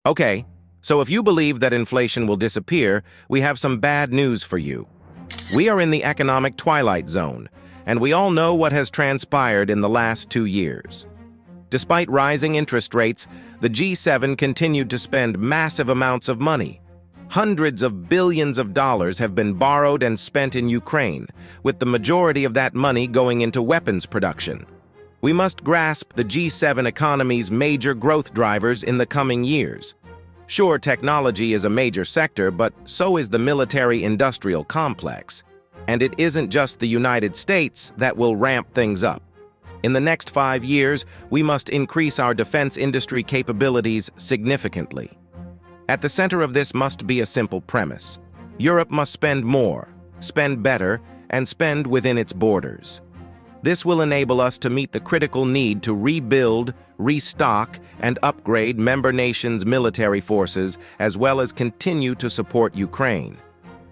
Okay, so if you believe that inflation will disappear, we have some bad news for you. We are in the economic twilight zone, and we all know what has transpired in the last 2 years. Despite rising interest rates, the G7 continued to spend massive amounts of money. Hundreds of billions of dollars have been borrowed and spent in Ukraine, with the majority of that money going into weapons production. We must grasp the G7 economy's major growth drivers in the coming years. Sure, technology is a major sector, but so is the military-industrial complex. And it isn't just the United States that will ramp things up. In the next 5 years, we must increase our defense industry capabilities significantly. At the center of this must be a simple premise. Europe must spend more, spend better, and spend within its borders. This will enable us to meet the critical need to rebuild, restock, and upgrade member nations' military forces, as well as continue to support Ukraine.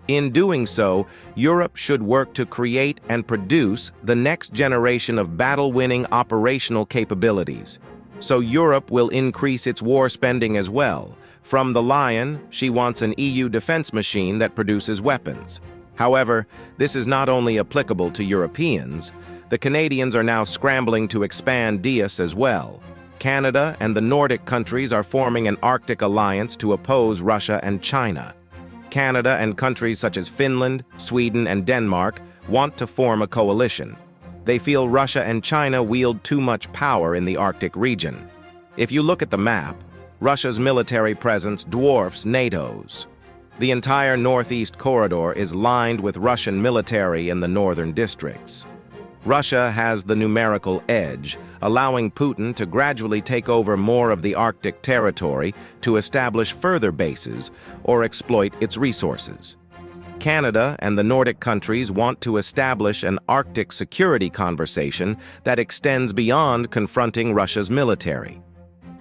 In doing so, Europe should work to create and produce the next generation of battle-winning operational capabilities. So Europe will increase its war spending as well. From the Lion, she wants an EU defense machine that produces weapons. However, this is not only applicable to Europeans. The Canadians are now scrambling to expand DIAS as well. Canada and the Nordic countries are forming an Arctic alliance to oppose Russia and China. Canada and countries such as Finland, Sweden, and Denmark want to form a coalition. They feel Russia and China wield too much power in the Arctic region. If you look at the map, Russia's military presence dwarfs NATO's. The entire northeast corridor is lined with Russian military in the northern districts. Russia has the numerical edge, allowing Putin to gradually take over more of the Arctic territory to establish further bases or exploit its resources. Canada and the Nordic countries want to establish an Arctic security conversation that extends beyond confronting Russia's military.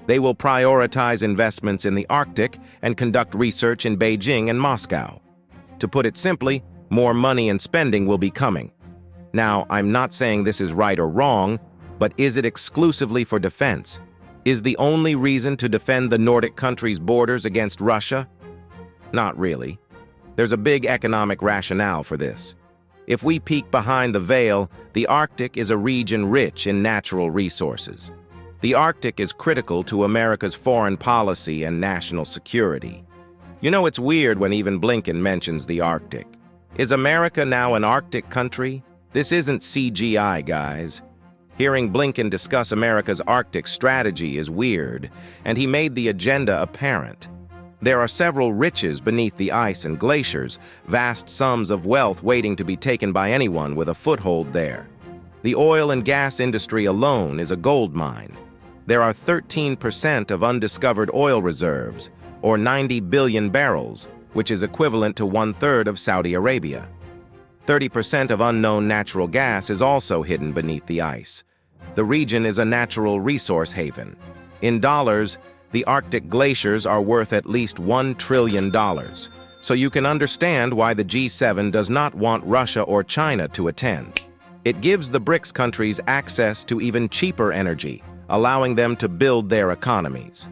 They will prioritize investments in the Arctic and conduct research in Beijing and Moscow. To put it simply, more money and spending will be coming. Now, I'm not saying this is right or wrong, but is it exclusively for defense? Is the only reason to defend the Nordic countries' borders against Russia? Not really. There's a big economic rationale for this. If we peek behind the veil, the Arctic is a region rich in natural resources. The Arctic is critical to America's foreign policy and national security. You know, it's weird when even Blinken mentions the Arctic. Is America now an Arctic country? This isn't CGI, guys. Hearing Blinken discuss America's Arctic strategy is weird, and he made the agenda apparent. There are several riches beneath the ice and glaciers, vast sums of wealth waiting to be taken by anyone with a foothold there. The oil and gas industry alone is a gold mine. There are 13% of undiscovered oil reserves, or 90 billion barrels, which is equivalent to 1/3 of Saudi Arabia. 30% of unknown natural gas is also hidden beneath the ice. The region is a natural resource haven. In dollars, the Arctic glaciers are worth at least $1 trillion. So you can understand why the G7 does not want Russia or China to attend. It gives the BRICS countries access to even cheaper energy, allowing them to build their economies.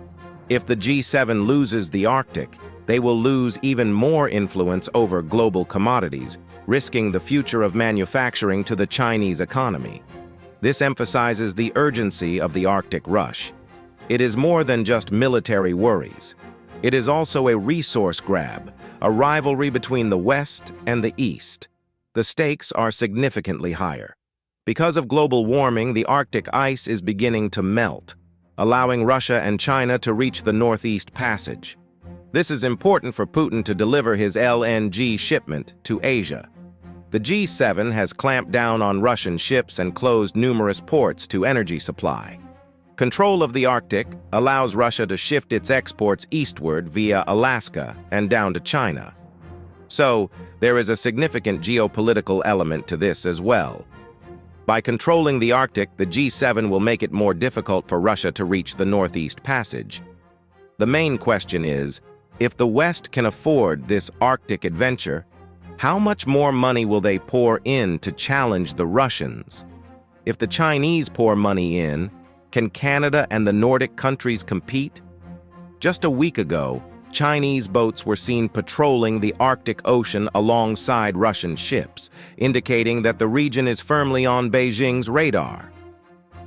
If the G7 loses the Arctic, they will lose even more influence over global commodities, risking the future of manufacturing to the Chinese economy. This emphasizes the urgency of the Arctic rush. It is more than just military worries. It is also a resource grab, a rivalry between the West and the East. The stakes are significantly higher. Because of global warming, the Arctic ice is beginning to melt, allowing Russia and China to reach the Northeast Passage. This is important for Putin to deliver his LNG shipment to Asia. The G7 has clamped down on Russian ships and closed numerous ports to energy supply. Control of the Arctic allows Russia to shift its exports eastward via Alaska and down to China. So, there is a significant geopolitical element to this as well. By controlling the Arctic, the G7 will make it more difficult for Russia to reach the Northeast Passage. The main question is, if the West can afford this Arctic adventure, how much more money will they pour in to challenge the Russians? If the Chinese pour money in, can Canada and the Nordic countries compete? Just a week ago, Chinese boats were seen patrolling the Arctic Ocean alongside Russian ships, indicating that the region is firmly on Beijing's radar.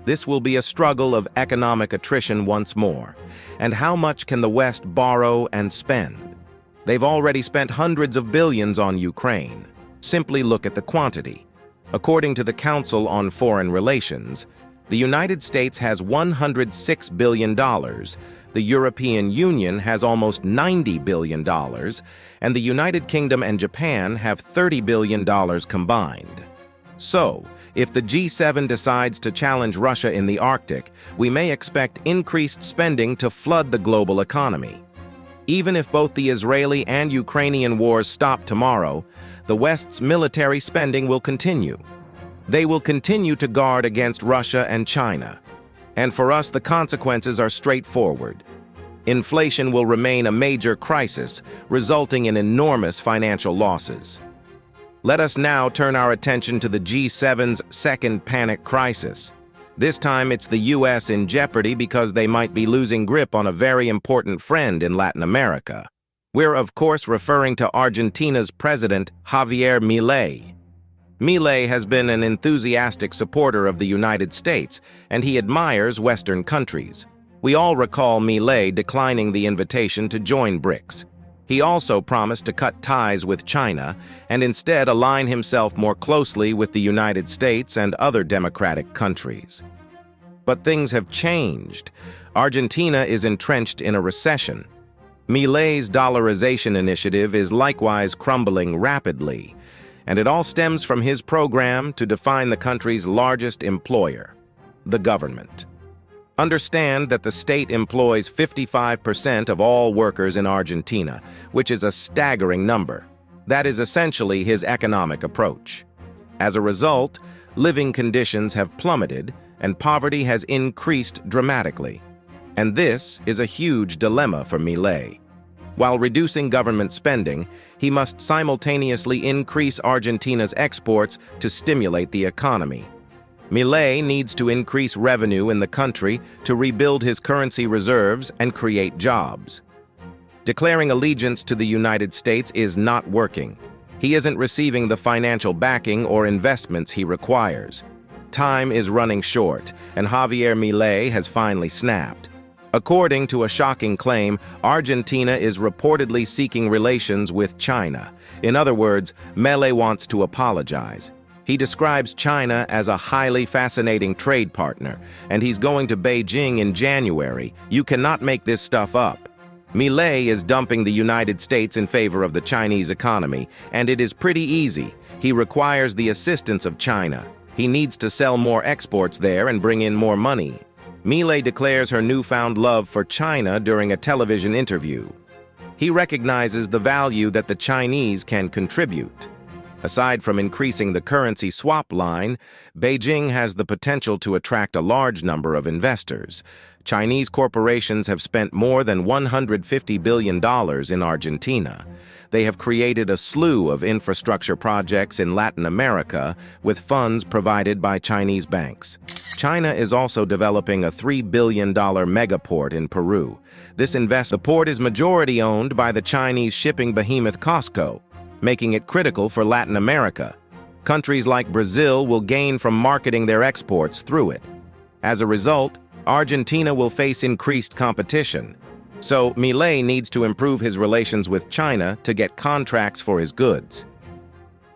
This will be a struggle of economic attrition once more. And how much can the West borrow and spend? They've already spent hundreds of billions on Ukraine. Simply look at the quantity. According to the Council on Foreign Relations, the United States has $106 billion, the European Union has almost $90 billion, and the United Kingdom and Japan have $30 billion combined. So, if the G7 decides to challenge Russia in the Arctic, we may expect increased spending to flood the global economy. Even if both the Israeli and Ukrainian wars stop tomorrow, the West's military spending will continue. They will continue to guard against Russia and China. And for us, the consequences are straightforward. Inflation will remain a major crisis, resulting in enormous financial losses. Let us now turn our attention to the G7's second panic crisis. This time it's the U.S. in jeopardy because they might be losing grip on a very important friend in Latin America. We're of course referring to Argentina's president, Javier Milei. Milei has been an enthusiastic supporter of the United States, and he admires Western countries. We all recall Milei declining the invitation to join BRICS. He also promised to cut ties with China and instead align himself more closely with the United States and other democratic countries. But things have changed. Argentina is entrenched in a recession. Milei's dollarization initiative is likewise crumbling rapidly, and it all stems from his program to define the country's largest employer, the government. Understand that the state employs 55% of all workers in Argentina, which is a staggering number. That is essentially his economic approach. As a result, living conditions have plummeted and poverty has increased dramatically. And this is a huge dilemma for Milei. While reducing government spending, he must simultaneously increase Argentina's exports to stimulate the economy. Milei needs to increase revenue in the country to rebuild his currency reserves and create jobs. Declaring allegiance to the United States is not working. He isn't receiving the financial backing or investments he requires. Time is running short, and Javier Milei has finally snapped. According to a shocking claim, Argentina is reportedly seeking relations with China. In other words, Milei wants to apologize. He describes China as a highly fascinating trade partner, and he's going to Beijing in January. You cannot make this stuff up. Milei is dumping the United States in favor of the Chinese economy, and it is pretty easy. He requires the assistance of China. He needs to sell more exports there and bring in more money. Milei declares her newfound love for China during a television interview. He recognizes the value that the Chinese can contribute. Aside from increasing the currency swap line, Beijing has the potential to attract a large number of investors. Chinese corporations have spent more than $150 billion in Argentina. They have created a slew of infrastructure projects in Latin America with funds provided by Chinese banks. China is also developing a $3 billion megaport in Peru. The port is majority owned by the Chinese shipping behemoth COSCO, making it critical for Latin America. Countries like Brazil will gain from marketing their exports through it. As a result, Argentina will face increased competition. So Milei needs to improve his relations with China to get contracts for his goods.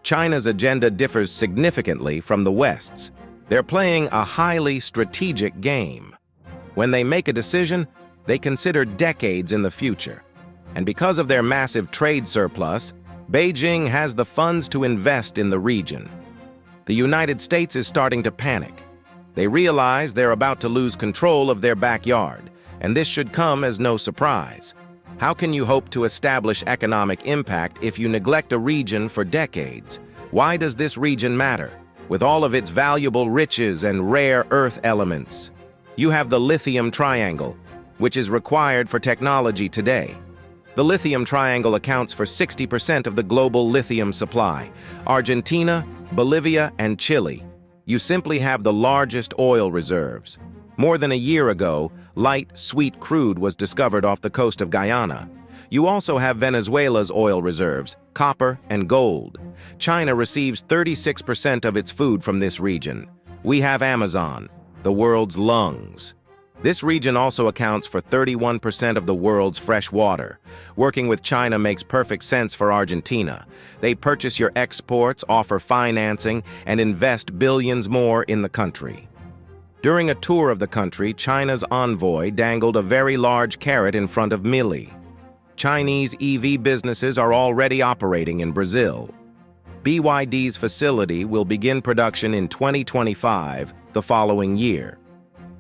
China's agenda differs significantly from the West's. They're playing a highly strategic game. When they make a decision, they consider decades in the future. And because of their massive trade surplus, Beijing has the funds to invest in the region. The United States is starting to panic. They realize they're about to lose control of their backyard, and this should come as no surprise. How can you hope to establish economic impact if you neglect a region for decades? Why does this region matter? With all of its valuable riches and rare earth elements. You have the lithium triangle, which is required for technology today. The lithium triangle accounts for 60% of the global lithium supply. Argentina, Bolivia, and Chile. You simply have the largest oil reserves. More than a year ago, light, sweet crude was discovered off the coast of Guyana. You also have Venezuela's oil reserves, copper and gold. China receives 36% of its food from this region. We have Amazon, the world's lungs. This region also accounts for 31% of the world's fresh water. Working with China makes perfect sense for Argentina. They purchase your exports, offer financing, and invest billions more in the country. During a tour of the country, China's envoy dangled a very large carrot in front of Mili. Chinese EV businesses are already operating in Brazil. BYD's facility will begin production in 2025, the following year.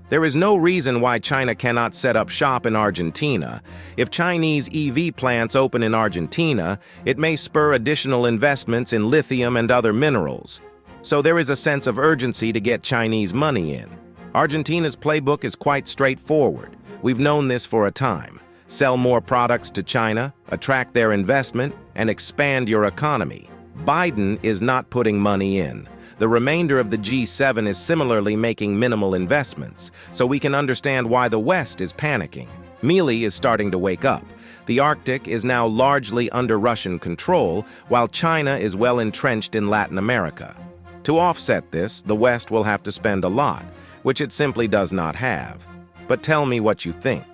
There is no reason why China cannot set up shop in Argentina. If Chinese EV plants open in Argentina, it may spur additional investments in lithium and other minerals. So there is a sense of urgency to get Chinese money in. Argentina's playbook is quite straightforward. We've known this for a time. Sell more products to China, attract their investment, and expand your economy. Biden is not putting money in. The remainder of the G7 is similarly making minimal investments, so we can understand why the West is panicking. Mili is starting to wake up. The Arctic is now largely under Russian control, while China is well entrenched in Latin America. To offset this, the West will have to spend a lot, which it simply does not have. But tell me what you think.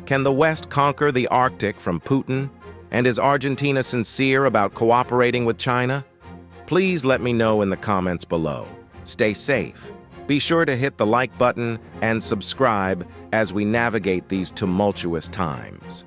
Can the West conquer the Arctic from Putin? And is Argentina sincere about cooperating with China? Please let me know in the comments below. Stay safe. Be sure to hit the like button and subscribe as we navigate these tumultuous times.